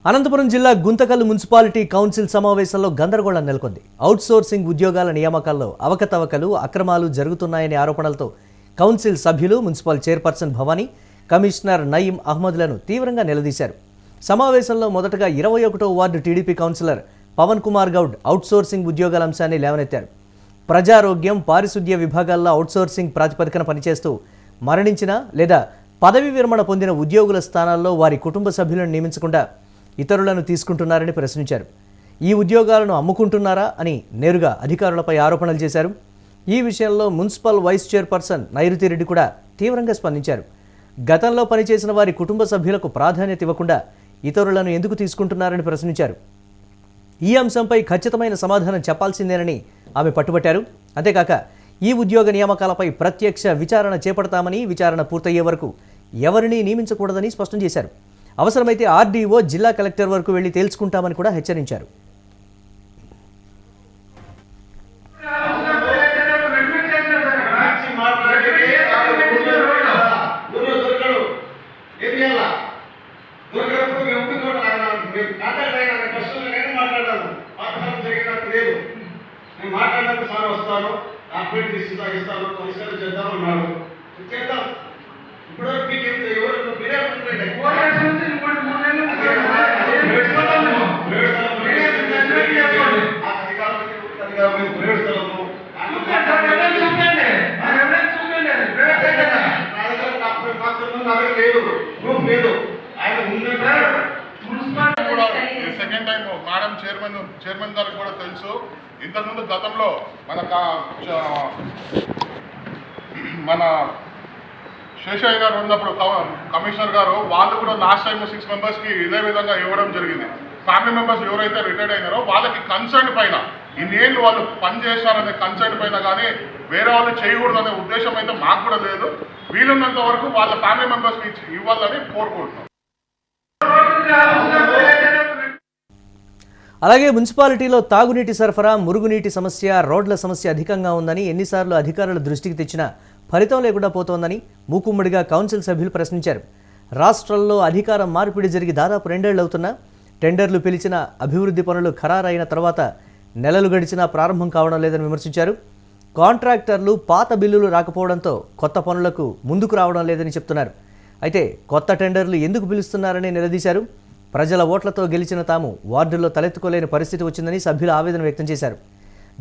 అనంతపురం జిల్లా Guntakal municipality council సమావేశంలో గందరగోళం నెలకొంది. అవుట్సోర్సింగ్ ఉద్యోగాల నియామకాల్లో అవకతవకలు, అక్రమాలు జరుగుతున్నాయనే ఆరోపణలతో కౌన్సిల్ సభ్యులు municipal chairperson Bhavani, commissioner Naeem అహ్మద్లను తీవ్రంగా నిలదీశారు. సమావేశంలో మొదటగా 21వ వార్డు టీడీపీ కౌన్సిలర్ పవన్ కుమార్ గౌడ్ అవుట్సోర్సింగ్ ఉద్యోగాల అంశాన్ని లేవనెత్తారు. ప్రజారోగ్యం, పారిశుద్ధ్య విభాగాల్లో అవుట్సోర్సింగ్ ప్రాతిపదికన పనిచేస్తూ మరణించిన లేదా పదవి విరమణ పొందిన ఉద్యోగుల స్థానాల్లో వారి కుటుంబ సభ్యులను నియమించకుండా ఇతరులను తీసుకుంటున్నారని ప్రశ్నించారు. ఈ ఉద్యోగాలను అమ్ముకుంటున్నారా అని నేరుగా అధికారులపై ఆరోపణలు చేశారు. ఈ విషయంలో మున్సిపల్ వైస్ చైర్పర్సన్ నైరుతి రెడ్డి కూడా తీవ్రంగా స్పందించారు. గతంలో పనిచేసిన వారి కుటుంబ సభ్యులకు ప్రాధాన్యత ఇవ్వకుండా ఇతరులను ఎందుకు తీసుకుంటున్నారని ప్రశ్నించారు. ఈ అంశంపై ఖచ్చితమైన సమాధానం చెప్పాల్సిందేనని ఆమె పట్టుబట్టారు. అంతేకాక ఈ ఉద్యోగ నియామకాలపై ప్రత్యక్ష విచారణ చేపడతామని, విచారణ పూర్తయ్యే వరకు ఎవరినీ నియమించకూడదని స్పష్టం చేశారు. అవసరమైతే ఆర్డీఓ, జిల్లా కలెక్టర్ వరకు వెళ్లి తేల్చుకుంటామని కూడా హెచ్చరించారు. సెకండ్ టైం మేడం చైర్మన్ గారికి కూడా తెలుసు. ఇంతకుముందు గతంలో మన శేషయ్య గారు ఉన్నప్పుడు కమిషనర్ గారు వాళ్ళు కూడా లాస్ట్ టైం 6 మెంబర్స్కి ఇదే విధంగా ఇవ్వడం జరిగింది. ఫ్యామిలీ మెంబర్స్ ఎవరైతే రిటైర్డ్ అయినారో వాళ్ళకి కన్సర్న్ పైన ఇన్నేళ్ళు వాళ్ళు పనిచేస్తారనే కన్సర్న్ పైన కానీ వేరే వాళ్ళు చేయకూడదనే ఉద్దేశం అయితే మాకు కూడా లేదు. వీలున్నంత వరకు వాళ్ళ ఫ్యామిలీ మెంబర్స్కి ఇవ్వాలని కోరుకుంటున్నాం. అలాగే మున్సిపాలిటీలో తాగునీటి సరఫరా, మురుగునీటి సమస్య, రోడ్ల సమస్య అధికంగా ఉందని, ఎన్నిసార్లు అధికారుల దృష్టికి తెచ్చినా ఫలితం లేకుండా పోతోందని మూకుమ్మడిగా కౌన్సిల్ సభ్యులు ప్రశ్నించారు. రాష్ట్రంలో అధికారం మార్పిడి జరిగి దాదాపు 2 ఏళ్లు అవుతున్నా టెండర్లు పిలిచిన అభివృద్ధి పనులు ఖరారైన తర్వాత నెలలు గడిచినా ప్రారంభం కావడం లేదని విమర్శించారు. కాంట్రాక్టర్లు పాత బిల్లులు రాకపోవడంతో కొత్త పనులకు ముందుకు రావడం లేదని చెప్తున్నారు. అయితే కొత్త టెండర్లు ఎందుకు పిలుస్తున్నారని నిలదీశారు. ప్రజల ఓట్లతో గెలిచిన తాము వార్డుల్లో తలెత్తుకోలేని పరిస్థితి వచ్చిందని సభ్యులు ఆవేదన వ్యక్తం చేశారు.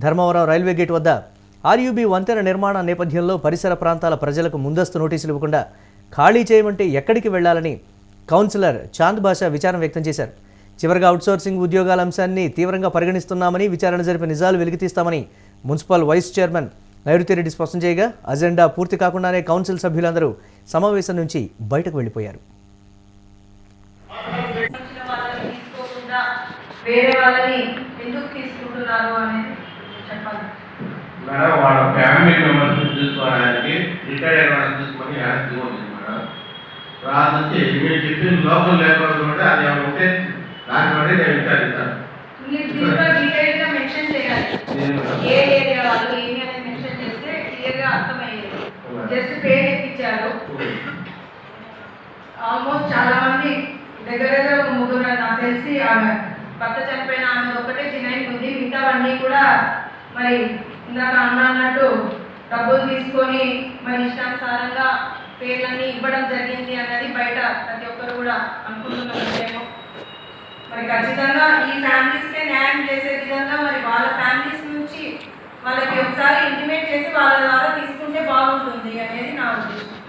ధర్మవరం రైల్వే గేట్ వద్ద ఆర్యూబీ వంతెన నిర్మాణ నేపథ్యంలో పరిసర ప్రాంతాల ప్రజలకు ముందస్తు నోటీసులు ఇవ్వకుండా ఖాళీ చేయమంటే ఎక్కడికి వెళ్లాలని కౌన్సిలర్ చాంద్ బాషా విచారం వ్యక్తం చేశారు. చివరిగా అవుట్సోర్సింగ్ ఉద్యోగాల అంశాన్ని తీవ్రంగా పరిగణిస్తున్నామని, విచారణ జరిపి నిజాలు వెలికితీస్తామని మున్సిపల్ వైస్ చైర్మన్ నైరుతి రెడ్డి స్పష్టం చేయగా అజెండా పూర్తి కాకుండానే కౌన్సిల్ సభ్యులందరూ సమావేశం నుంచి బయటకు వెళ్లిపోయారు. వేరే వాళ్ళని ఎందుకు తీసుకుంటున్నారు అనేది చెప్పాలి. మేడం వాళ్ళ ఫ్యామిలీ మెంబర్స్ తీసుకోవడానికి రిటైర్డ్ అయిన వాళ్ళని తీసుకొని యాడ్ ఇవ్వదు మేడం. రాదు నుంచి మీరు చెప్పిన లోకల్ లేబర్ ఉంటే అది ఏమైనా ఉంటే దాన్ని బట్టి నేను విచారిస్తాను. డీటెయిల్గా మెన్షన్ చేయాలి. ఏ ఏరియా వాళ్ళు ఏమి అనేది మెన్షన్ చేస్తే క్లియర్గా అర్థమయ్యేది. జస్ట్ పేరు ఎక్కించారు. ఆల్మోస్ట్ చాలా మంది దగ్గర 3 నాకు తెలిసి ఆమె భర్త చనిపోయిన ఆమె ఒకటే చిన్నది ఉంది. మిగతావన్నీ కూడా మరి ఇందాక అన్నట్టు డబ్బులు తీసుకొని మరి ఇష్టానుసారంగా పేర్లన్నీ ఇవ్వడం జరిగింది అన్నది బయట ప్రతి ఒక్కరు కూడా అనుకుంటున్న విషయము. మరి ఖచ్చితంగా ఈ ఫ్యామిలీస్కే న్యాయం చేసే విధంగా మరి వాళ్ళ ఫ్యామిలీస్ నుంచి వాళ్ళకి ఒకసారి ఇంటిమేట్ చేసి వాళ్ళ